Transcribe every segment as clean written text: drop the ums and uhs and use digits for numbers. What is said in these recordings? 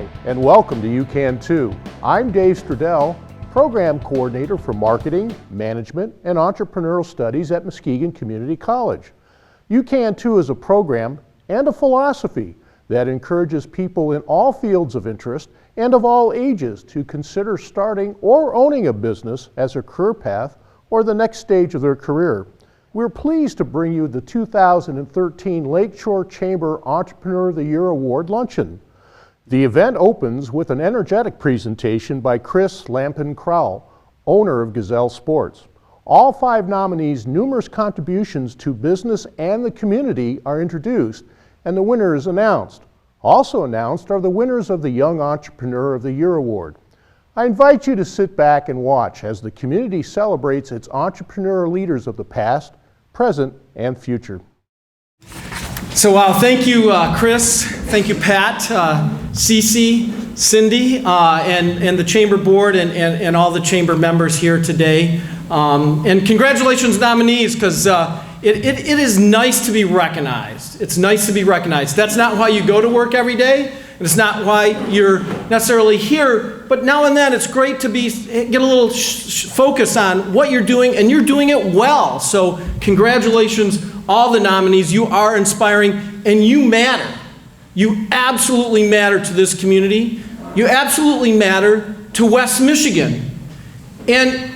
Hi, and welcome to UCan2. I'm Dave Stradell, Program Coordinator for Marketing, Management, and Entrepreneurial Studies at Muskegon Community College. UCan2 is a program and a philosophy that encourages people in all fields of interest and of all ages to consider starting or owning a business as a career path or the next stage of their career. We're pleased to bring you the 2013 Lakeshore Chamber Entrepreneur of the Year Award Luncheon. The event opens with an energetic presentation by Chris Lampin-Crowell, owner of Gazelle Sports. All 5 nominees' numerous contributions to business and the community are introduced, and the winner is announced. Also announced are the winners of the Young Entrepreneur of the Year Award. I invite you to sit back and watch as the community celebrates its entrepreneur leaders of the past, present, and future. So thank you, Chris. Thank you, Pat, Cece, Cindy, and the Chamber Board and all the Chamber members here today. And congratulations, nominees, because it is nice to be recognized. It's nice to be recognized. That's not why you go to work every day. It's not why you're necessarily here, but now and then it's great to get a little focus on what you're doing, and you're doing it well. So congratulations, all the nominees. You are inspiring, and you matter. You absolutely matter to this community. You absolutely matter to West Michigan. And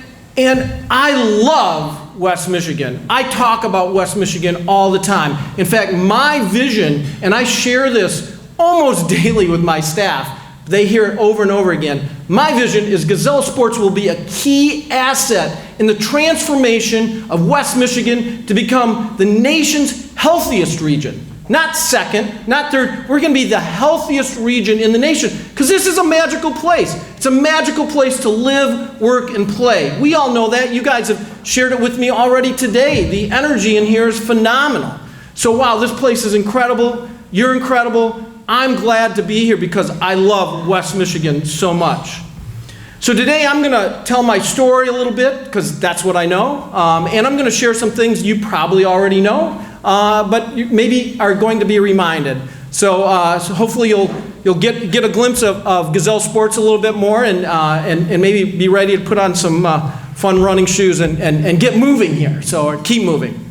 I love West Michigan. I talk about West Michigan all the time. In fact, my vision, and I share this almost daily with my staff, they hear it over and over again. My vision is Gazelle Sports will be a key asset in the transformation of West Michigan to become the nation's healthiest region. Not second, not third. We're going to be the healthiest region in the nation because this is a magical place. It's a magical place to live, work, and play. We all know that. You guys have shared it with me already today. The energy in here is phenomenal. So wow, this place is incredible. You're incredible. I'm glad to be here because I love West Michigan so much. So today I'm going to tell my story a little bit because that's what I know. And I'm going to share some things you probably already know, but you maybe are going to be reminded. So hopefully you'll get a glimpse of Gazelle Sports a little bit more and maybe be ready to put on some fun running shoes and get moving here. So keep moving.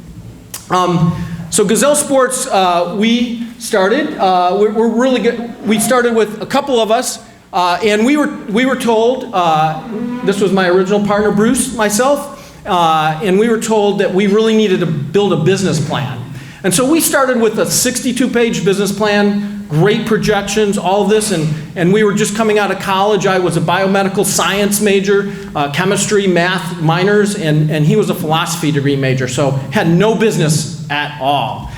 So Gazelle Sports, we started. We're really good. We started with a couple of us, and we were told. This was my original partner, Bruce, myself, and we were told that we really needed to build a business plan. And so we started with a 62-page business plan, great projections, all of this, and we were just coming out of college. I was a biomedical science major, chemistry, math minors, and he was a philosophy degree major, so had no business at all.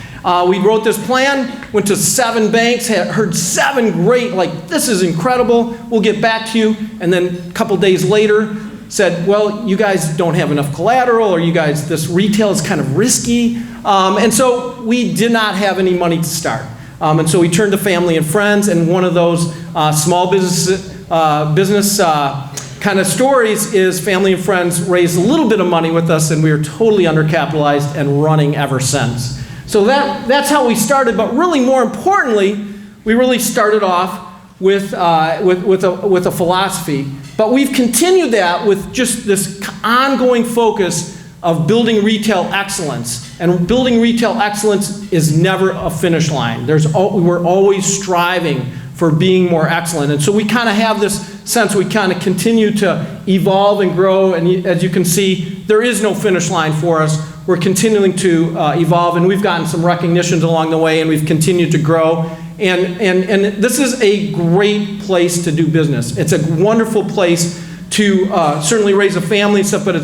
We wrote this plan, went to 7 banks, heard 7 great, like, this is incredible, we'll get back to you, and then a couple days later said, well, you guys don't have enough collateral, or you guys, this retail is kind of risky, and so we did not have any money to start. And so we turned to family and friends, and one of those small business kind of stories is family and friends raised a little bit of money with us, and we were totally undercapitalized and running ever since. So that's how we started, but really more importantly, we really started off with a philosophy. But we've continued that with just this ongoing focus of building retail excellence. And building retail excellence is never a finish line. We're always striving for being more excellent. And so we kind of have this sense we kind of continue to evolve and grow. And as you can see, there is no finish line for us. We're continuing to evolve, and we've gotten some recognitions along the way, and we've continued to grow. And this is a great place to do business. It's a wonderful place to certainly raise a family and stuff, but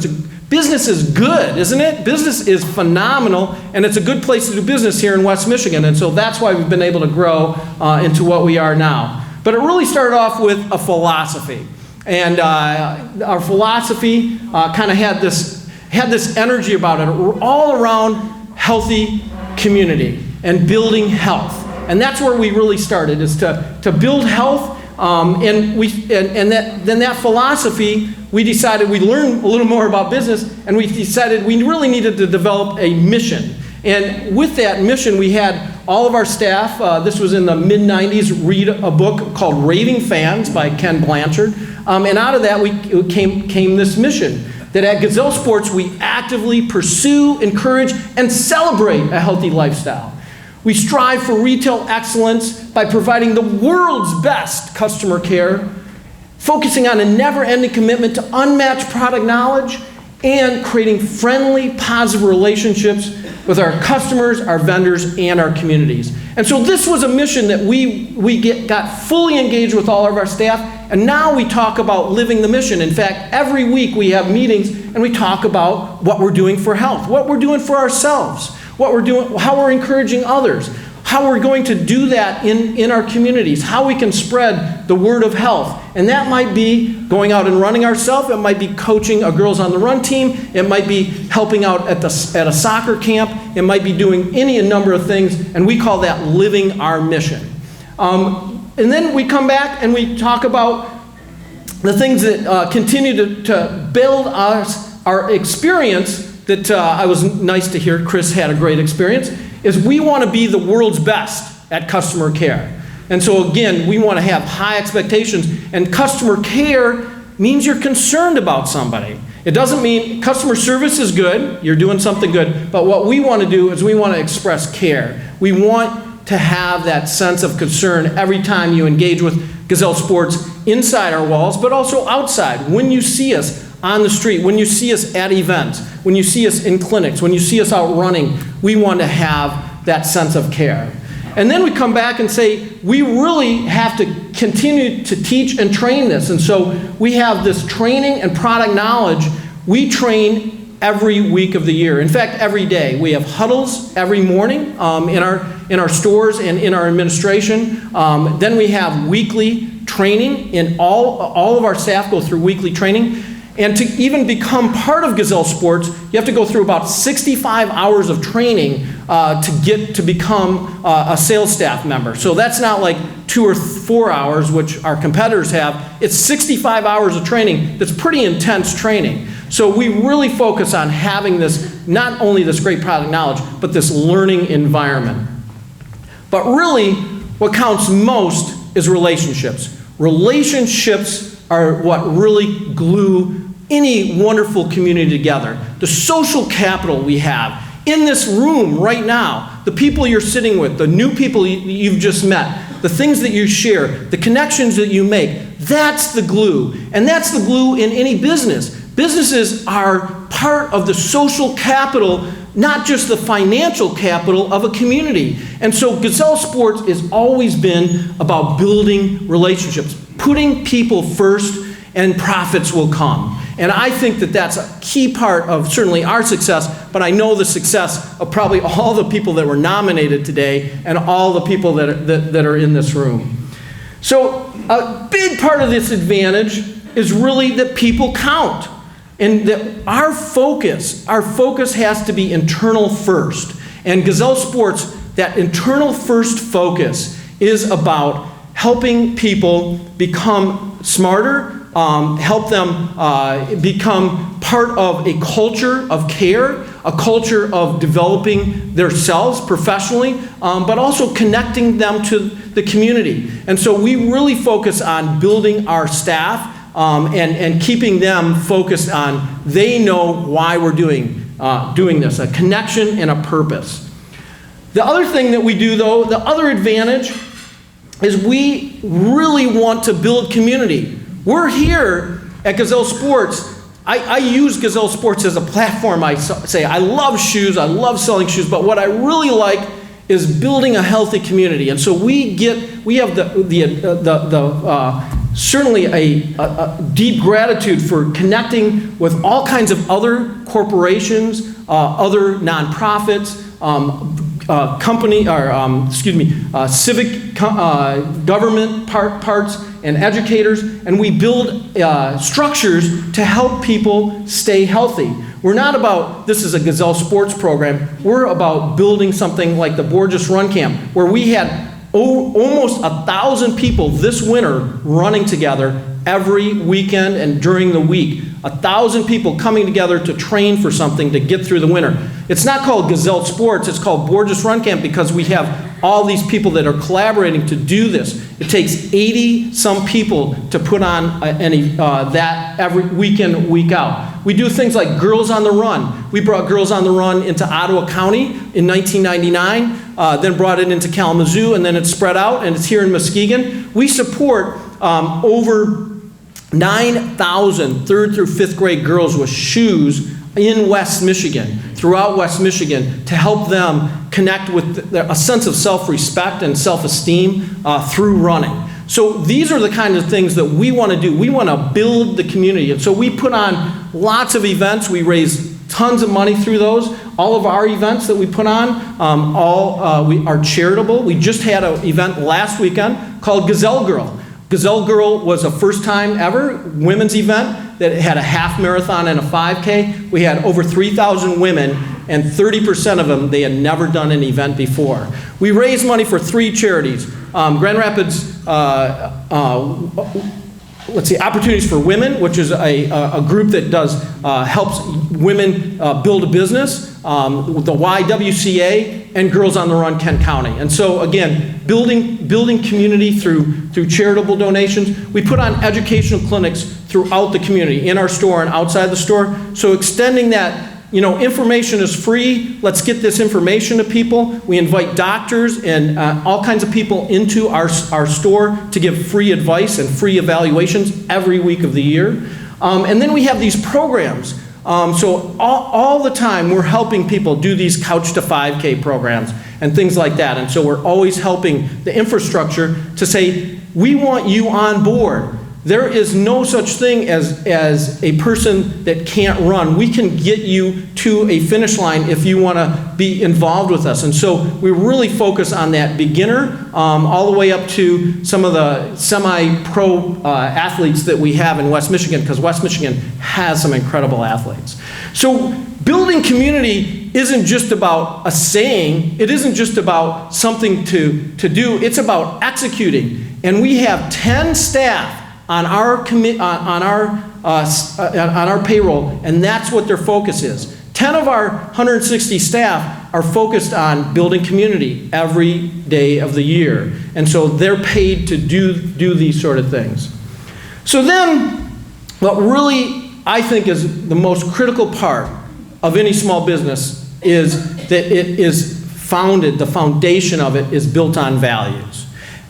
business is good, isn't it? Business is phenomenal, and it's a good place to do business here in West Michigan, and so that's why we've been able to grow into what we are now. But it really started off with a philosophy, and our philosophy kind of had this energy about it, all around healthy community and building health. And that's where we really started, is to build health. Then that philosophy, we decided we learned a little more about business, and we decided we really needed to develop a mission. And with that mission, we had all of our staff, this was in the mid-90s, read a book called Raving Fans by Ken Blanchard. And out of that came this mission, that at Gazelle Sports we actively pursue, encourage, and celebrate a healthy lifestyle. We strive for retail excellence by providing the world's best customer care, focusing on a never-ending commitment to unmatched product knowledge, and creating friendly, positive relationships with our customers, our vendors, and our communities. And so this was a mission that we got fully engaged with all of our staff, and now we talk about living the mission. In fact, every week we have meetings and we talk about what we're doing for health, what we're doing for ourselves, what we're doing, how we're encouraging others, how we're going to do that in our communities, how we can spread the word of health. And that might be going out and running ourselves, it might be coaching a Girls on the Run team, it might be helping out at a soccer camp, it might be doing any number of things, and we call that living our mission. And then we come back and we talk about the things that continue to build our experience. That I was nice to hear Chris had a great experience, is we want to be the world's best at customer care. And so again, we want to have high expectations, and customer care means you're concerned about somebody. It doesn't mean customer service is good, you're doing something good, but what we want to do is we want to express care. We want to have that sense of concern every time you engage with Gazelle Sports inside our walls, but also outside. When you see us on the street, when you see us at events, when you see us in clinics, when you see us out running, we want to have that sense of care. And then we come back and say, we really have to continue to teach and train this. And so we have this training and product knowledge. We train every week of the year. In fact, every day. We have huddles every morning in our stores and in our administration. Then we have weekly training. All of our staff go through weekly training. And to even become part of Gazelle Sports, you have to go through about 65 hours of training to become a sales staff member. So that's not like 2 or 4 hours, which our competitors have. It's 65 hours of training. That's pretty intense training. So we really focus on having this, not only this great product knowledge, but this learning environment. But really, what counts most is relationships. Relationships are what really glue any wonderful community together. The social capital we have in this room right now, the people you're sitting with, the new people you've just met, the things that you share, the connections that you make, that's the glue. And that's the glue in any business. Businesses are part of the social capital, not just the financial capital of a community. And so Gazelle Sports has always been about building relationships, putting people first, and profits will come. And I think that that's a key part of certainly our success, but I know the success of probably all the people that were nominated today and all the people that are in this room. So a big part of this advantage is really that people count. And that our focus has to be internal first. And Gazelle Sports, that internal first focus is about helping people become smarter, help them become part of a culture of care, a culture of developing themselves professionally, but also connecting them to the community. And so we really focus on building our staff and keeping them focused on, they know why we're doing this, a connection and a purpose. The other thing that we do though, the other advantage is we really want to build community. We're here at Gazelle Sports. I use Gazelle Sports as a platform. I say I love shoes, I love selling shoes, but what I really like is building a healthy community. And so we have certainly a deep gratitude for connecting with all kinds of other corporations, other nonprofits, civic government parts and educators, and we build structures to help people stay healthy. We're not about, this is a Gazelle Sports program, we're about building something like the Borges Run Camp, where we had almost 1,000 people this winter running together every weekend and during the week. 1,000 people coming together to train for something to get through the winter. It's not called Gazelle Sports, it's called Borges Run Camp because we have all these people that are collaborating to do this. It takes 80-some people to put on that every week in, week out. We do things like Girls on the Run. We brought Girls on the Run into Ottawa County in 1999, then brought it into Kalamazoo, and then it spread out, and it's here in Muskegon. We support over 9,000 3rd through 5th grade girls with shoes in West Michigan, throughout West Michigan, to help them connect with a sense of self-respect and self-esteem through running. So these are the kind of things that we want to do. We want to build the community. And so we put on lots of events. We raise tons of money through those. All of our events that we put on, we are charitable. We just had an event last weekend called Gazelle Girl. Gazelle Girl was a first time ever women's event that had a half marathon and a 5K. We had over 3,000 women, and 30% of them, they had never done an event before. We raised money for 3 charities. Grand Rapids, Opportunities for Women, which is a group that helps women build a business, the YWCA, and Girls on the Run Kent County. And so again, building community through charitable donations. We put on educational clinics throughout the community, in our store and outside the store. So extending that, information is free. Let's get this information to people. We invite doctors and all kinds of people into our store to give free advice and free evaluations every week of the year. And then we have these programs. So all the time we're helping people do these Couch to 5K programs and things like that. And so we're always helping the infrastructure to say, we want you on board. There is no such thing as a person that can't run. We can get you to a finish line if you want to be involved with us. And so we really focus on that beginner all the way up to some of the semi-pro athletes that we have in West Michigan, because West Michigan has some incredible athletes. So building community isn't just about a saying. It isn't just about something to do. It's about executing. And we have 10 staff on our payroll, and that's what their focus is. 10 of our 160 staff are focused on building community every day of the year, and so they're paid to do these sort of things. So then, what really I think is the most critical part of any small business is that it is founded, the foundation of it is built on values.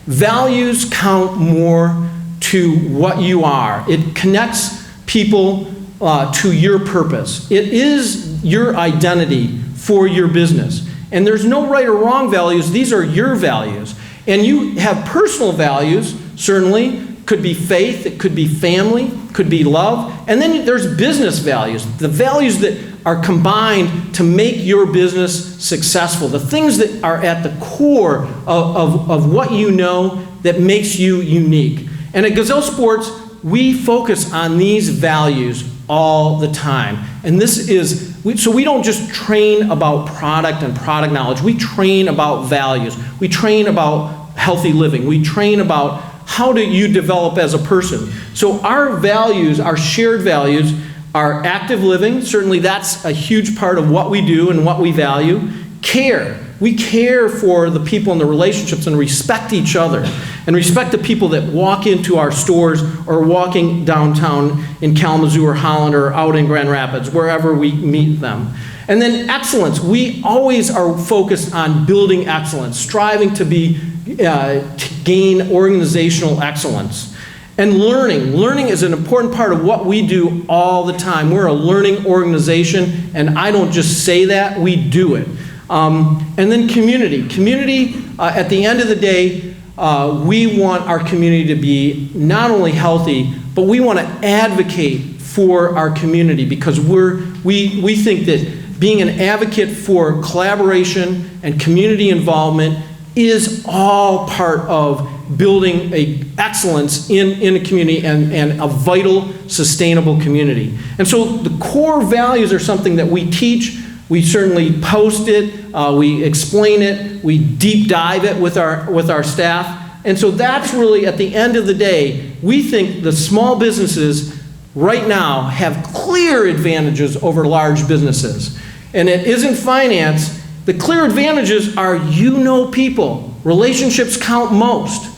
Values count more to what you are. It connects people to your purpose. It is your identity for your business. And there's no right or wrong values. These are your values. And you have personal values, certainly. Could be faith, it could be family, could be love. And then there's business values, the values that are combined to make your business successful, the things that are at the core of what you know that makes you unique. And at Gazelle Sports, we focus on these values all the time. And this is, so we don't just train about product and product knowledge. We train about values. We train about healthy living. We train about how do you develop as a person. So our values, our shared values, are active living. Certainly that's a huge part of what we do and what we value. Care. We care for the people and the relationships and respect each other and respect the people that walk into our stores or walking downtown in Kalamazoo or Holland or out in Grand Rapids, wherever we meet them. And then excellence. We always are focused on building excellence, striving to gain organizational excellence. And learning. Learning is an important part of what we do all the time. We're a learning organization, and I don't just say that, we do it. And then community. Community, at the end of the day, we want our community to be not only healthy, but we want to advocate for our community because we think that being an advocate for collaboration and community involvement is all part of building excellence in a community and a vital, sustainable community. And so the core values are something that we teach. We certainly post it, we explain it, we deep dive it with our staff. And so that's really, at the end of the day, we think the small businesses right now have clear advantages over large businesses. And it isn't finance, The clear advantages are you know people. Relationships count most.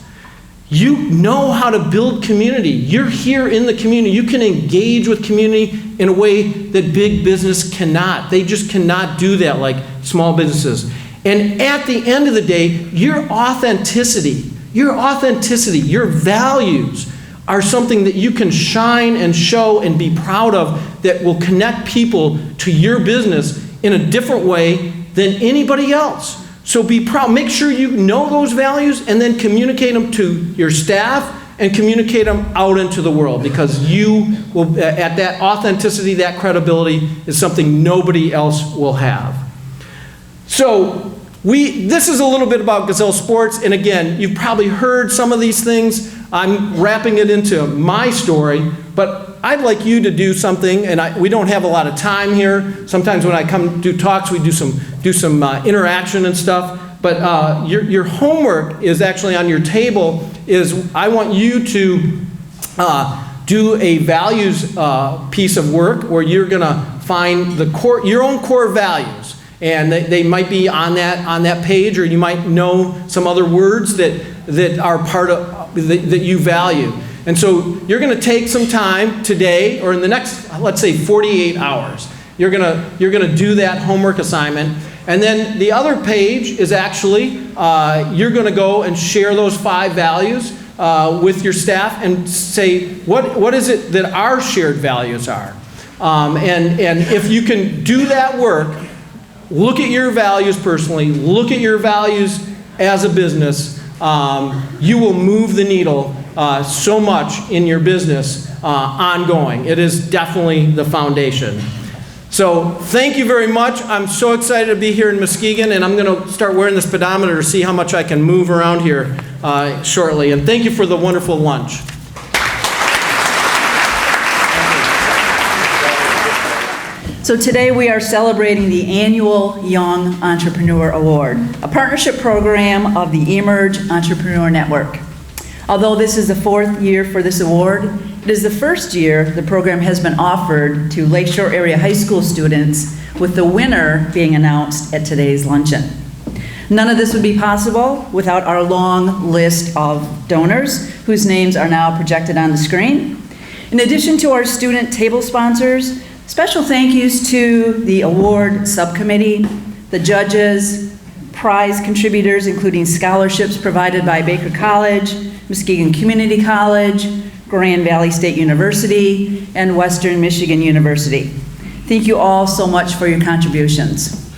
You know how to build community. You're here in the community. You can engage with community in a way that big business cannot. They just cannot do that like small businesses. And at the end of the day, your authenticity, your values are something that you can shine and show and be proud of that will connect people to your business in a different way than anybody else. So be proud. Make sure you know those values and then communicate them to your staff and communicate them out into the world, because you will, at that authenticity, that credibility is something nobody else will have. So this is a little bit about Gazelle Sports, and again, you've probably heard some of these things. I'm wrapping it into my story, but I'd like you to do something, and we don't have a lot of time here. Sometimes when I come do talks, we do some interaction and stuff, but your homework is actually on your table. I want you to do a values piece of work where you're gonna find your own core values. And they might be on that page, or you might know some other words that are part of that you value. And so you're going to take some time today, or in the next, let's say, 48 hours. You're going to do that homework assignment, and then the other page is actually you're going to go and share those 5 values with your staff and say what is it that our shared values are, and if you can do that work. Look at your values personally, look at your values as a business. You will move the needle so much in your business ongoing. It is definitely the foundation. So thank you very much. I'm so excited to be here in Muskegon, and I'm going to start wearing this pedometer to see how much I can move around here shortly. And thank you for the wonderful lunch. So today we are celebrating the annual Young Entrepreneur Award, a partnership program of the Emerge Entrepreneur Network. Although this is the 4th year for this award, it is the first year the program has been offered to Lakeshore area high school students, with the winner being announced at today's luncheon. None of this would be possible without our long list of donors, whose names are now projected on the screen. In addition to our student table sponsors, special thank yous to the award subcommittee, the judges, prize contributors, including scholarships provided by Baker College, Muskegon Community College, Grand Valley State University, and Western Michigan University. Thank you all so much for your contributions.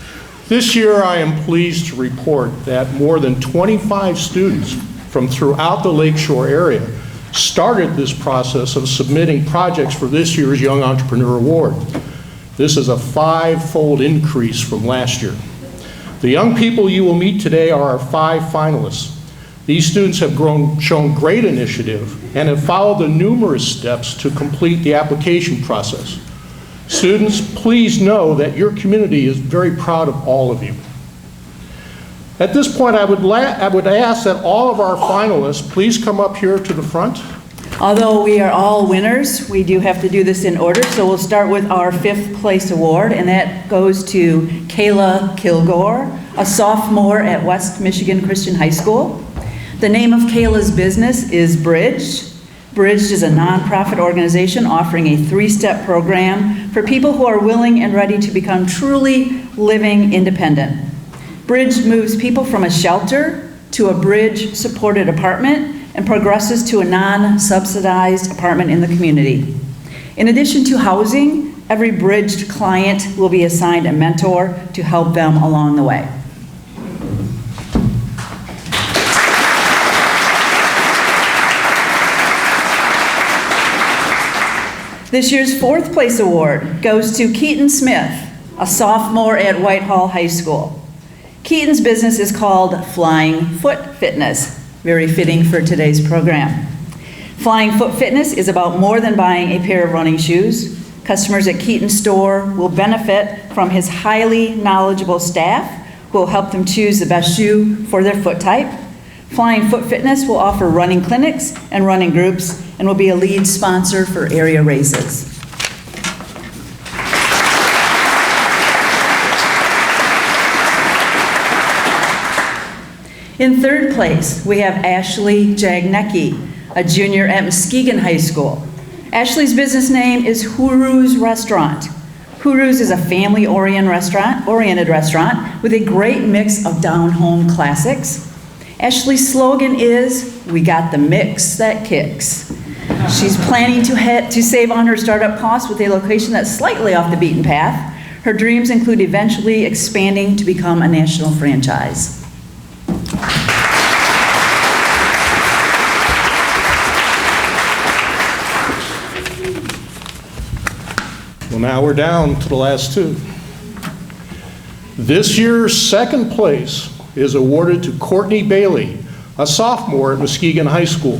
This year, I am pleased to report that more than 25 students from throughout the Lakeshore area started this process of submitting projects for this year's Young Entrepreneur Award. This is a 5-fold increase from last year. The young people you will meet today are our 5 finalists. These students have shown great initiative and have followed the numerous steps to complete the application process. Students, please know that your community is very proud of all of you. At this point, I would ask that all of our finalists please come up here to the front. Although we are all winners, we do have to do this in order, so we'll start with our 5th place award, and that goes to Kayla Kilgore, a sophomore at West Michigan Christian High School. The name of Kayla's business is Bridged. Bridged is a nonprofit organization offering a 3-step program for people who are willing and ready to become truly living independent. Bridged moves people from a shelter to a bridge-supported apartment and progresses to a non-subsidized apartment in the community. In addition to housing, every Bridged client will be assigned a mentor to help them along the way. This year's 4th place award goes to Keaton Smith, a sophomore at Whitehall High School. Keaton's business is called Flying Foot Fitness, very fitting for today's program. Flying Foot Fitness is about more than buying a pair of running shoes. Customers at Keaton's store will benefit from his highly knowledgeable staff who will help them choose the best shoe for their foot type. Flying Foot Fitness will offer running clinics and running groups and will be a lead sponsor for area races. In third place, we have Ashley Jagnecki, a junior at Muskegon High School. Ashley's business name is Huru's Restaurant. Huru's is a family-oriented restaurant with a great mix of down-home classics. Ashley's slogan is, "We got the mix that kicks." She's planning to save on her startup costs with a location that's slightly off the beaten path. Her dreams include eventually expanding to become a national franchise. Well, now we're down to the last two. This year's second place is awarded to Courtney Bailey, a sophomore at Muskegon High School.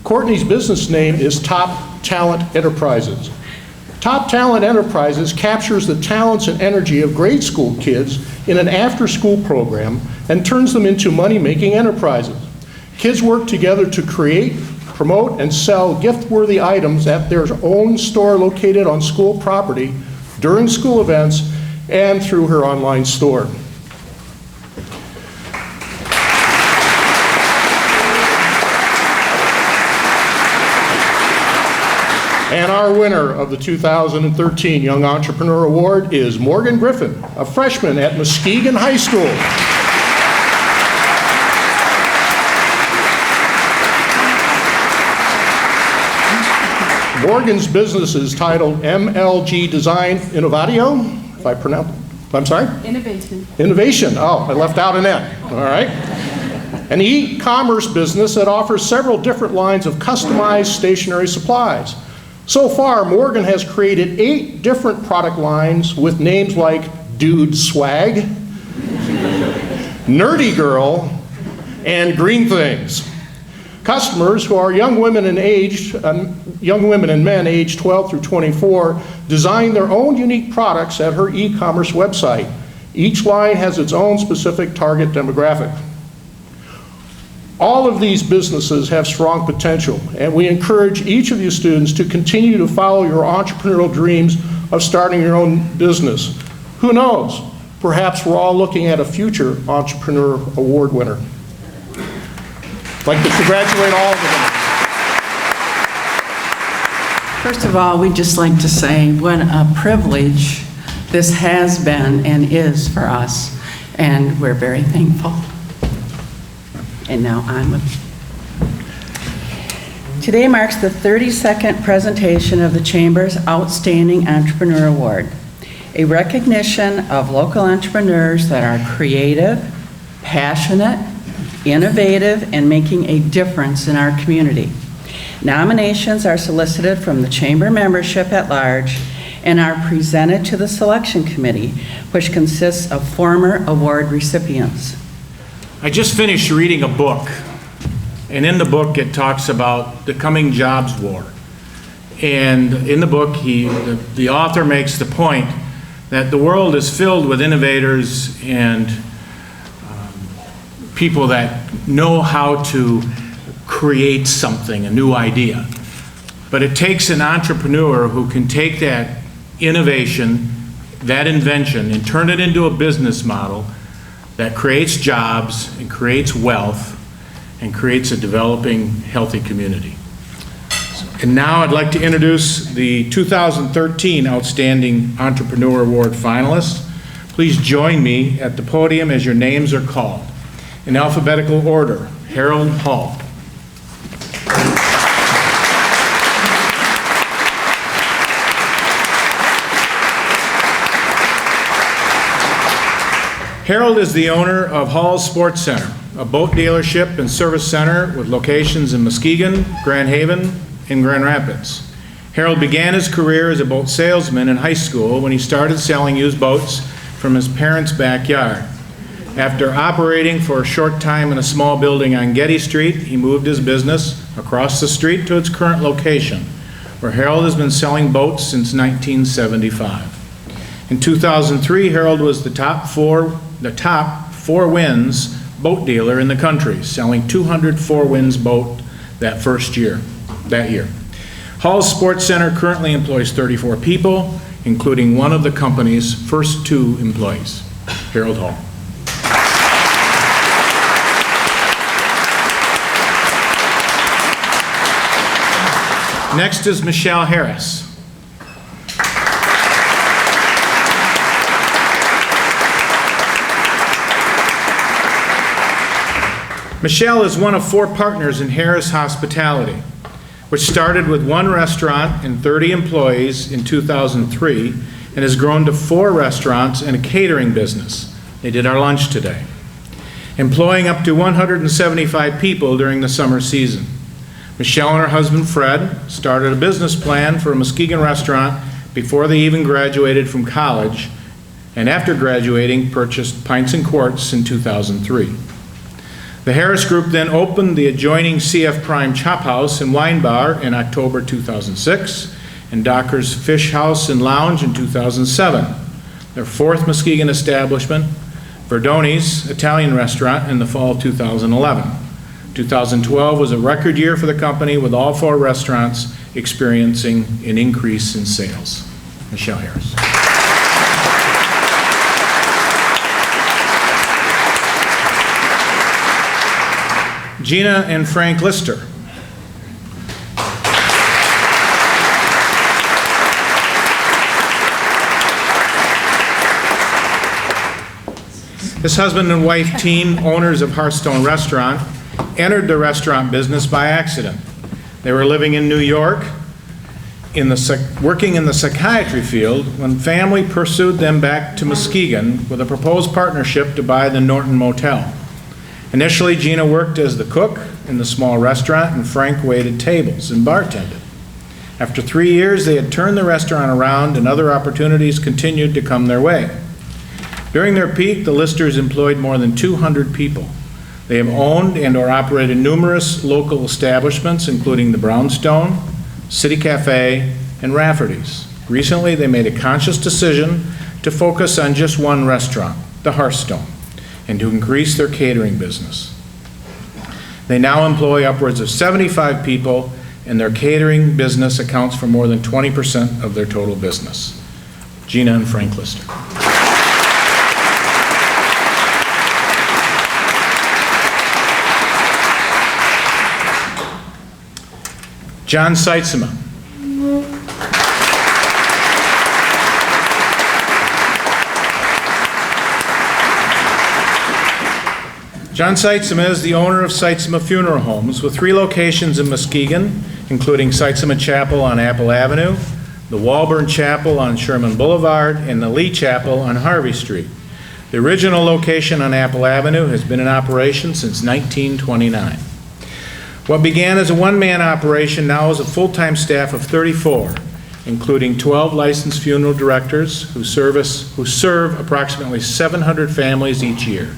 Courtney's business name is Top Talent Enterprises. Top Talent Enterprises captures the talents and energy of grade school kids in an after-school program and turns them into money-making enterprises. Kids work together to create, promote, and sell gift-worthy items at their own store located on school property during school events and through her online store. And our winner of the 2013 Young Entrepreneur Award is Morgan Griffin, a freshman at Muskegon High School. Morgan's business is titled MLG Design Innovatio, if I pronounce, I'm sorry? Innovation. Innovation, oh, I left out an N, all right. An e-commerce business that offers several different lines of customized stationery supplies. So far, Morgan has created 8 different product lines with names like Dude Swag, Nerdy Girl, and Green Things. Customers, who are young women and men aged 12 through 24, design their own unique products at her e-commerce website. Each line has its own specific target demographic. All of these businesses have strong potential, and we encourage each of you students to continue to follow your entrepreneurial dreams of starting your own business. Who knows? Perhaps we're all looking at a future Entrepreneur Award winner. I'd like to congratulate all of them. First of all, we'd just like to say what a privilege this has been and is for us, and we're very thankful. And now on with. Today marks the 32nd presentation of the Chamber's Outstanding Entrepreneur Award, a recognition of local entrepreneurs that are creative, passionate, innovative, and making a difference in our community. Nominations are solicited from the Chamber membership at large and are presented to the selection committee, which consists of former award recipients. I just finished reading a book, and in the book it talks about the coming jobs war. And in the book, the author makes the point that the world is filled with innovators and people that know how to create something, a new idea. But it takes an entrepreneur who can take that innovation, that invention, and turn it into a business model that creates jobs and creates wealth and creates a developing, healthy community. And now I'd like to introduce the 2013 Outstanding Entrepreneur Award finalists. Please join me at the podium as your names are called. In alphabetical order, Harold Hall. Harold is the owner of Hall's Sports Center, a boat dealership and service center with locations in Muskegon, Grand Haven, and Grand Rapids. Harold began his career as a boat salesman in high school when he started selling used boats from his parents' backyard. After operating for a short time in a small building on Getty Street, he moved his business across the street to its current location, where Harold has been selling boats since 1975. In 2003, Harold was the top four Winds boat dealer in the country, selling 200 Four Winds boat that year. Hall's Sports Center currently employs 34 people, including one of the company's first 2 employees. Harold Hall. Next is Michelle Harris. Michelle is one of 4 partners in Harris Hospitality, which started with 1 restaurant and 30 employees in 2003 and has grown to 4 restaurants and a catering business. They did our lunch today, employing up to 175 people during the summer season. Michelle and her husband Fred started a business plan for a Muskegon restaurant before they even graduated from college, and after graduating purchased Pints and Quarts in 2003. The Harris Group then opened the adjoining CF Prime Chop House and Wine Bar in October 2006 and Docker's Fish House and Lounge in 2007. Their 4th Muskegon establishment, Verdoni's Italian restaurant, in the fall of 2011. 2012 was a record year for the company, with all 4 restaurants experiencing an increase in sales. Michelle Harris. Gina and Frank Lister. This husband and wife team, owners of Hearthstone Restaurant, entered the restaurant business by accident. They were living in New York, working in the psychiatry field, when family pursued them back to Muskegon with a proposed partnership to buy the Norton Motel. Initially, Gina worked as the cook in the small restaurant, and Frank waited tables and bartended. After 3 years, they had turned the restaurant around, and other opportunities continued to come their way. During their peak, the Listers employed more than 200 people. They have owned and or operated numerous local establishments, including the Brownstone, City Cafe, and Rafferty's. Recently, they made a conscious decision to focus on just one restaurant, the Hearthstone, and to increase their catering business. They now employ upwards of 75 people, and their catering business accounts for more than 20% of their total business. Gina and Frank Lister. John Seitzema. John Seitzema is the owner of Seitzema Funeral Homes, with 3 locations in Muskegon, including Seitzema Chapel on Apple Avenue, the Walburn Chapel on Sherman Boulevard, and the Lee Chapel on Harvey Street. The original location on Apple Avenue has been in operation since 1929. What began as a one-man operation now is a full-time staff of 34, including 12 licensed funeral directors who serve approximately 700 families each year.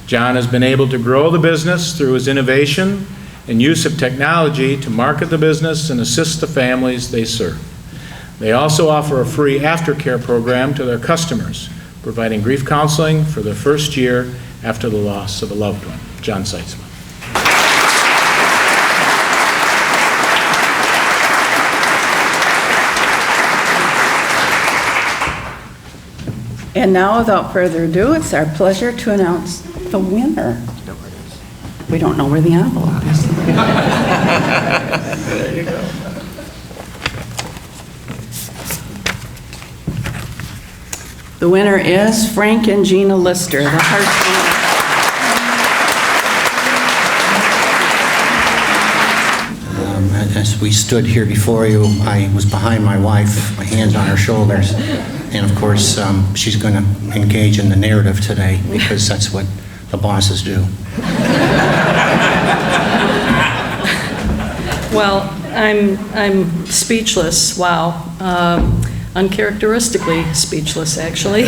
John has been able to grow the business through his innovation and use of technology to market the business and assist the families they serve. They also offer a free aftercare program to their customers, providing grief counseling for their first year after the loss of a loved one. John Seitzman. And now, without further ado, it's our pleasure to announce the winner. We don't know where the envelope is. There you go. The winner is Frank and Gina Lister, the Hearthstone. As we stood here before you, I was behind my wife, my hands on her shoulders, and of course, she's going to engage in the narrative today because that's what the bosses do. Well, I'm speechless. Wow, uncharacteristically speechless, actually.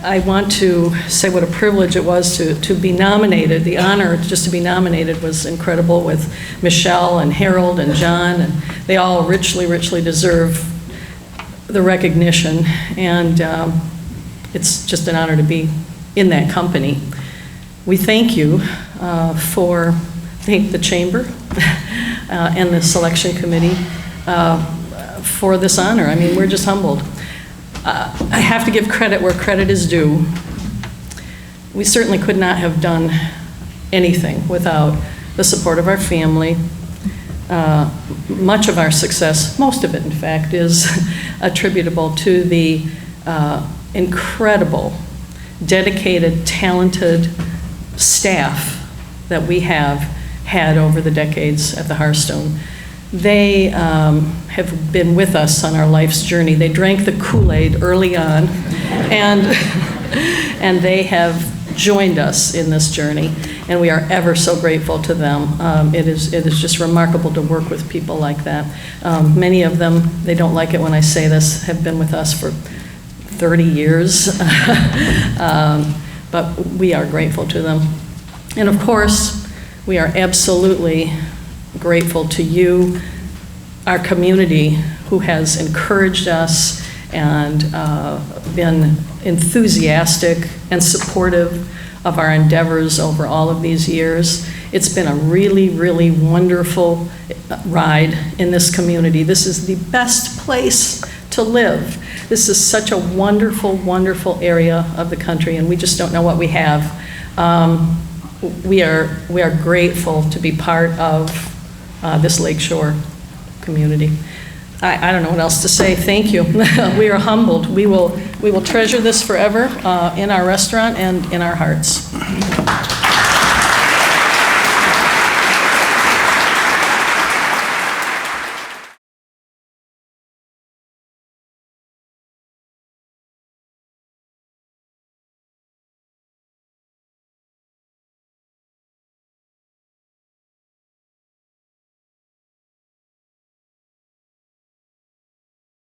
I want to say what a privilege it was to be nominated. The honor just to be nominated was incredible, with Michelle and Harold and John, and they all richly deserve the recognition, and it's just an honor to be in that company. We thank you for the Chamber and the selection committee for this honor. I mean, we're just humbled. I have to give credit where credit is due. We certainly could not have done anything without the support of our family. Much of our success, most of it in fact, is attributable to the incredible, dedicated, talented staff that we have had over the decades at the Hearthstone. They have been with us on our life's journey. They drank the Kool-Aid early on, and they have joined us in this journey, and we are ever so grateful to them. It is just remarkable to work with people like that. Many of them, they don't like it when I say this, have been with us for 30 years, but we are grateful to them. And of course, we are absolutely grateful to you, our community, who has encouraged us and been enthusiastic and supportive of our endeavors over all of these years. It's been a really, really wonderful ride in this community. This is the best place to live. This is such a wonderful, wonderful area of the country, and we just don't know what we have. We are grateful to be part of this Lakeshore community. I don't know what else to say. Thank you. We are humbled. We will treasure this forever in our restaurant and in our hearts.